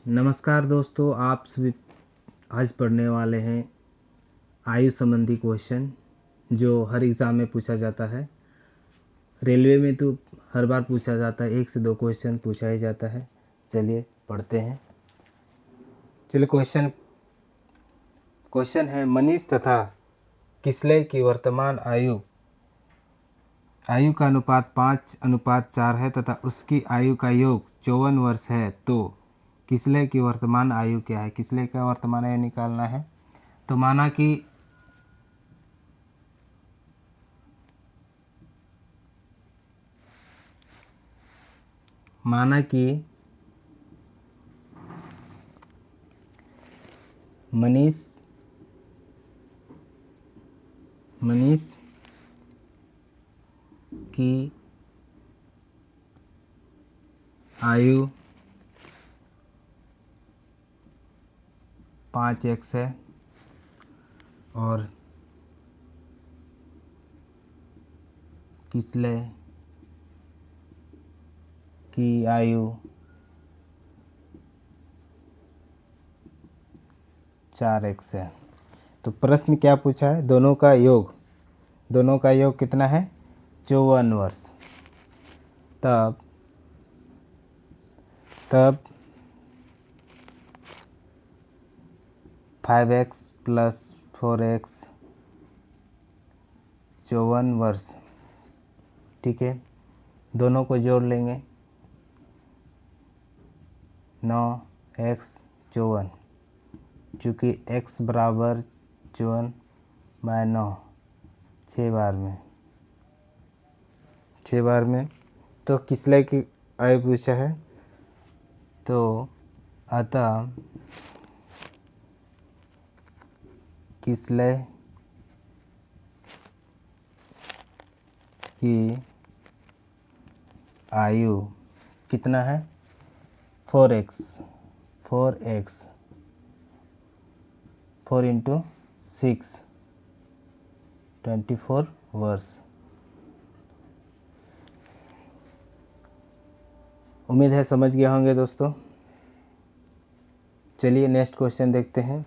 नमस्कार दोस्तों, आप सभी आज पढ़ने वाले हैं आयु संबंधी क्वेश्चन जो हर एग्ज़ाम में पूछा जाता है। रेलवे में तो हर बार पूछा जाता है, 1 से 2 क्वेश्चन पूछा ही जाता है। चलिए पढ़ते हैं। चलिए क्वेश्चन है, मनीष तथा किसलय की वर्तमान आयु का अनुपात 5:4 है तथा उसकी आयु का योग 54 वर्ष है, तो किसलय की वर्तमान आयु क्या है? किसलय का वर्तमान आयु निकालना है। तो माना कि मनीष की आयु 5x है और किसलय की आयु 4x है। तो प्रश्न क्या पूछा है? दोनों का योग कितना है? 54 वर्ष। तब 5x प्लस 4x 54 वर्ष। ठीक है, दोनों को जोड़ लेंगे। 9x 54, चूँकि x बराबर 54/9, 6 बार में तो किसलय की आयु पूछा है। तो अतः किसलय की आयु कितना है? 4x 4 × 6 24 वर्ष। उम्मीद है समझ गए होंगे दोस्तों। चलिए नेक्स्ट क्वेश्चन देखते हैं।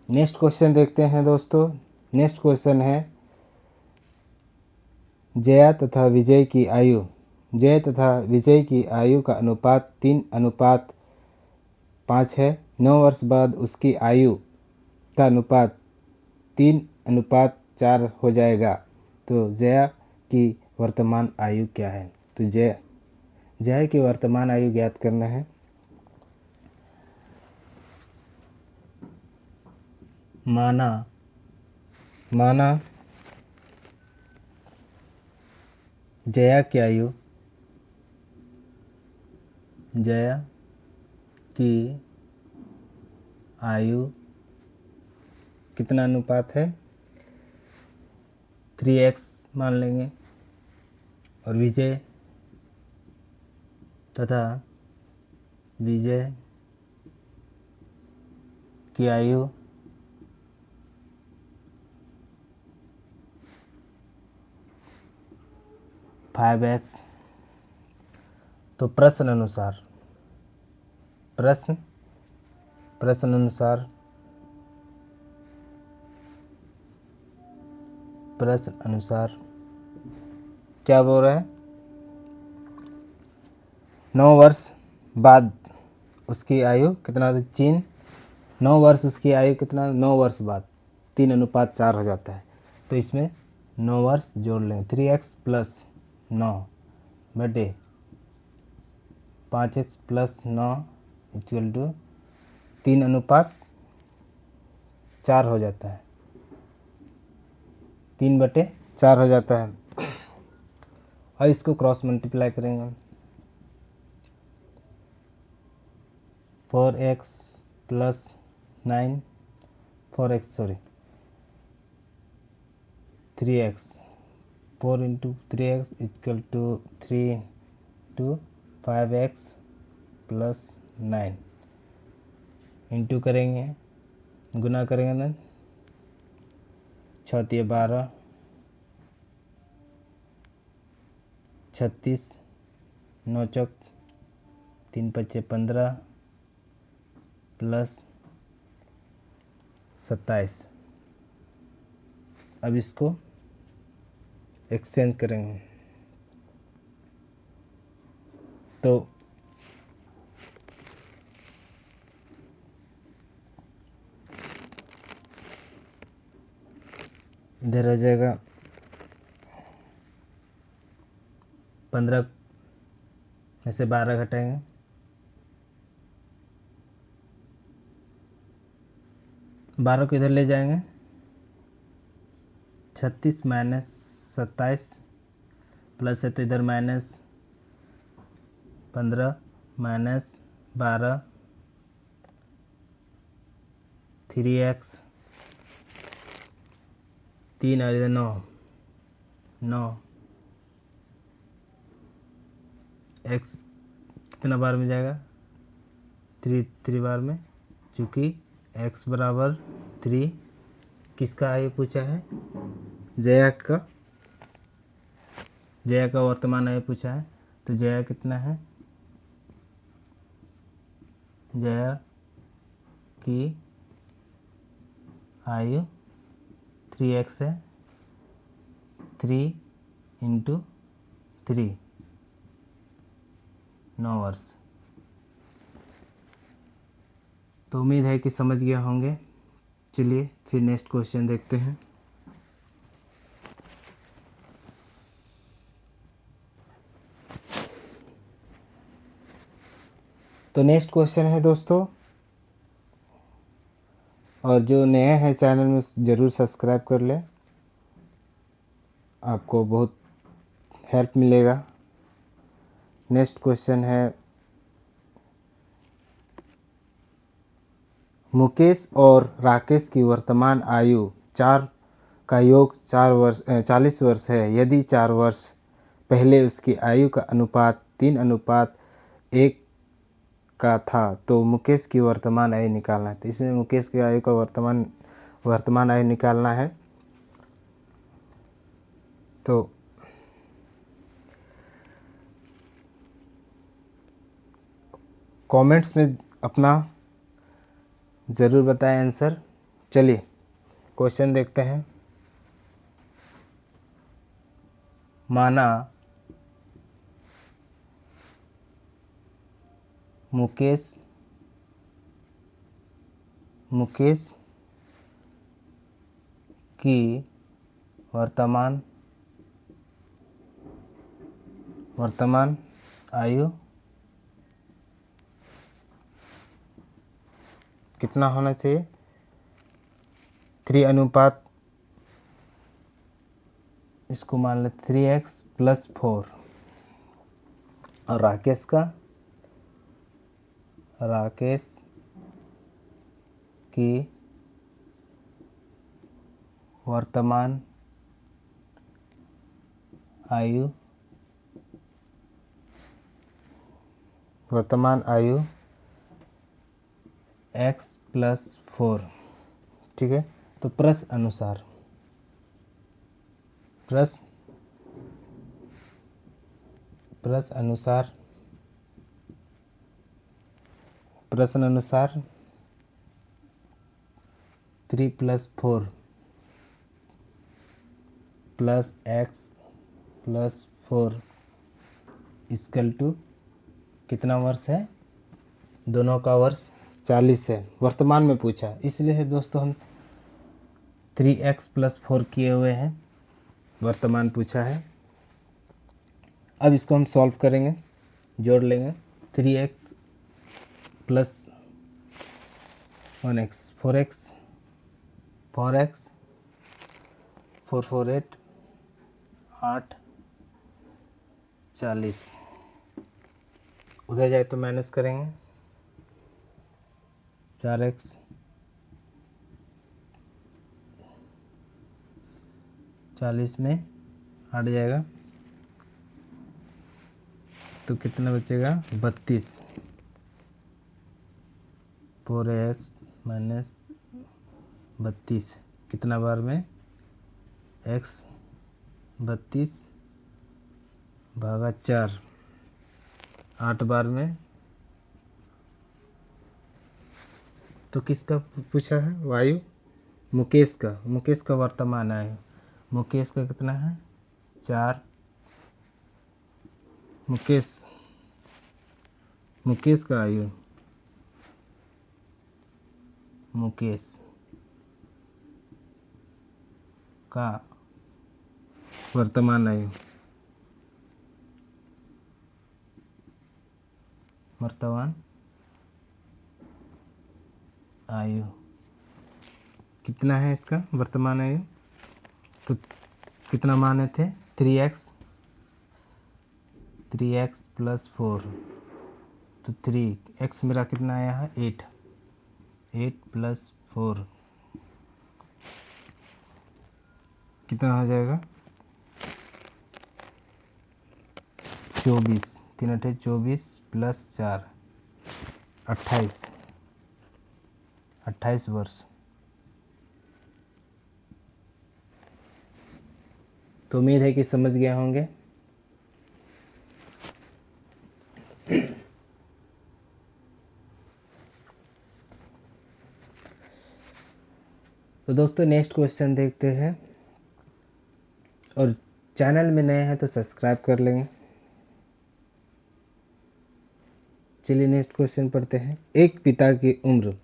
नेक्स्ट क्वेश्चन है, जया तथा विजय की आयु का अनुपात 3:5 है। 9 वर्ष बाद उसकी आयु का अनुपात 3:4 हो जाएगा, तो जया की वर्तमान आयु क्या है? तो जया की वर्तमान आयु ज्ञात करना है। माना जया की आयु कितना अनुपात है? 3x मान लेंगे। और विजय की आयु 5x। तो प्रश्न अनुसार क्या बोल रहे हैं? 9 वर्ष बाद उसकी आयु कितना? 9 वर्ष उसकी आयु कितना? 9 वर्ष बाद 3:4 हो जाता है। तो इसमें 9 वर्ष जोड़ लें। 3x + 9 बटे 5x + 9 = 3:4 हो जाता है। 3/4 हो जाता है। और इसको क्रॉस मल्टीप्लाई करेंगे। 4x + 9 3x 4 × 3x = 3 × 5x + 9 into करेंगे, गुना करेंगे ना, 6 × 12 36, 9 चौक 3 पच्चे 15 प्लस 27। अब इसको एक्सचेंज करेंगे तो इधर आ जाएगा 15 में से 12 घटाएंगे 12 को इधर ले जाएंगे 36 माइनस 27 प्लस है तो इधर माइनस 15 माइनस 12 3x 3 और इधर 9 x कितना बार में जाएगा 3 बार में, चूँकि x बराबर 3 किसका आयु पूछा है, जया का वर्तमान आयु पूछा है। तो जया कितना है, जया की आयु 3x है, 3 इंटू 3 9 वर्ष। तो उम्मीद है कि समझ गए होंगे। चलिए फिर नेक्स्ट क्वेश्चन देखते हैं। तो नेक्स्ट क्वेश्चन है दोस्तों, और जो नए हैं चैनल में ज़रूर सब्सक्राइब कर लें, आपको बहुत हेल्प मिलेगा। नेक्स्ट क्वेश्चन है, मुकेश और राकेश की वर्तमान आयु 4 का योग 40 वर्ष है। यदि 4 वर्ष पहले उसकी आयु का अनुपात 3:1 का था तो मुकेश की वर्तमान आयु निकालना है। तो इसमें मुकेश की आयु का वर्तमान आयु निकालना है। तो कमेंट्स में अपना ज़रूर बताएं आंसर। चलिए क्वेश्चन देखते हैं। माना मुकेश की वर्तमान आयु कितना होना चाहिए, 3:, इसको मान ले 3x + 4। और राकेश की वर्तमान आयु x + 4। ठीक है। तो प्रश्न अनुसार प्रश्न अनुसार 3 + 4 + x + 4 = कितना वर्ष है, दोनों का वर्ष 40 है। वर्तमान में पूछा, इसलिए है दोस्तों हम 3x + 4 किए हुए हैं, वर्तमान पूछा है। अब इसको हम सॉल्व करेंगे, जोड़ लेंगे। 3x + 1x 4x 4 4 8 8 40। उधर जाए तो माइनस करेंगे, 4x 40 में 8 जाएगा तो कितना बचेगा, 32। 4x - 32 कितना बार में, x 32 भागा 4, 8 बार में। तो किसका पूछा है? वायु। मुकेश का वर्तमान आयु, मुकेश का कितना है? 4। मुकेश का आयु, मुकेश का वर्तमान आयु, वर्तमान आयु कितना है इसका वर्तमान आयु? तो कितना माने थे? 3x प्लस 4, तो 3x मेरा कितना आया है? 8 प्लस 4 कितना हो जाएगा? 24, 3 अठे 24 प्लस 4 28 वर्ष। तो उम्मीद है कि समझ गए होंगे। तो दोस्तों नेक्स्ट क्वेश्चन देखते हैं, और चैनल में नए हैं तो सब्सक्राइब कर लेंगे। चलिए नेक्स्ट क्वेश्चन पढ़ते हैं। एक पिता की उम्र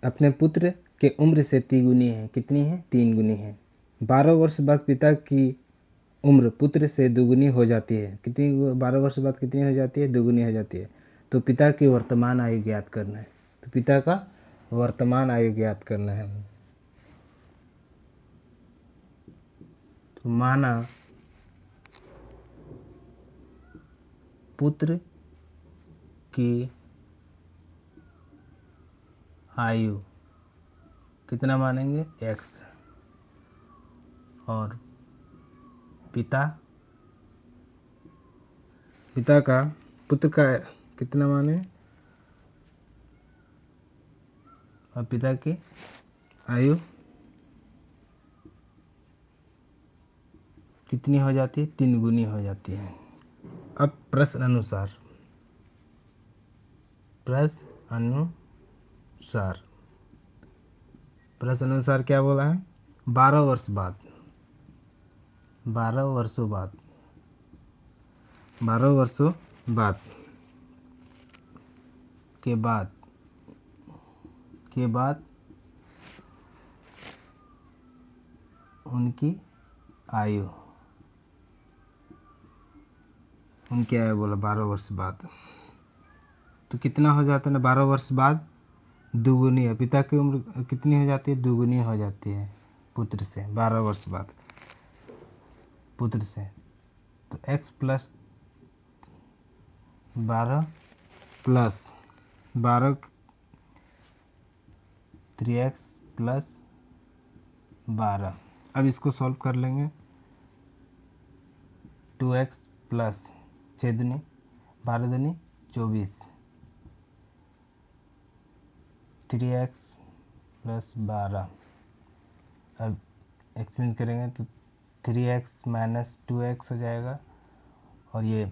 अपने पुत्र के उम्र से 3 गुनी है। कितनी है? 3 गुनी है। 12 वर्ष बाद पिता की उम्र पुत्र से 2 गुनी हो जाती है। कितनी? 12 वर्ष बाद कितनी हो जाती है? 2 गुनी हो जाती है। तो पिता की वर्तमान आयु ज्ञात करना है। तो पिता का वर्तमान आयु ज्ञात करना है। तो माना पुत्र की आयु कितना मानेंगे? x, और पिता का पुत्र का कितना माने, और पिता की आयु कितनी हो जाती है? 3 गुनी हो जाती है। अब प्रश्न अनुसार क्या बोला है? 12 वर्षों बाद के बाद उनकी आयु बोला 12 वर्ष बाद। तो कितना हो जाता है ना? 12 वर्ष बाद दुगुनी है। पिता की उम्र कितनी हो जाती है? दुगुनी हो जाती है पुत्र से 12 वर्ष बाद पुत्र से। तो x प्लस 12 3x प्लस 12। अब इसको सॉल्व कर लेंगे। 2x प्लस 6 दूनी 12 दूनी 24, 3x प्लस 12। अब एक्सचेंज करेंगे तो 3x माइनस 2x हो जाएगा, और ये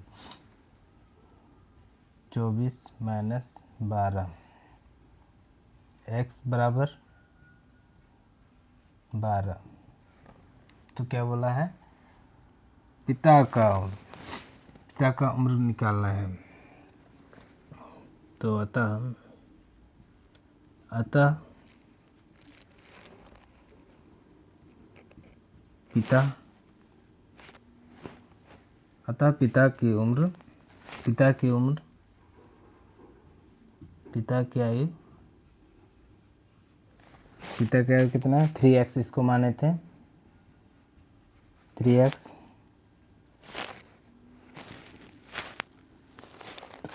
24 माइनस 12, x बराबर 12। तो क्या बोला है? पिता का उम्र निकालना है। तो अतः पिता की उम्र पिता की आयु कितना? 3x इसको माने थे। 3x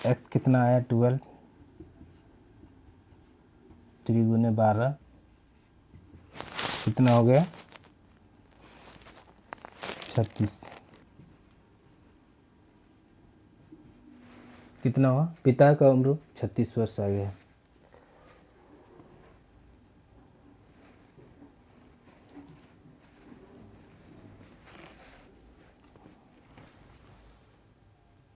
x कितना आया? 12, 3 गुने 12 कितना हो गया? 36। कितना हुआ? पिता का उम्र 36 वर्ष आ गया।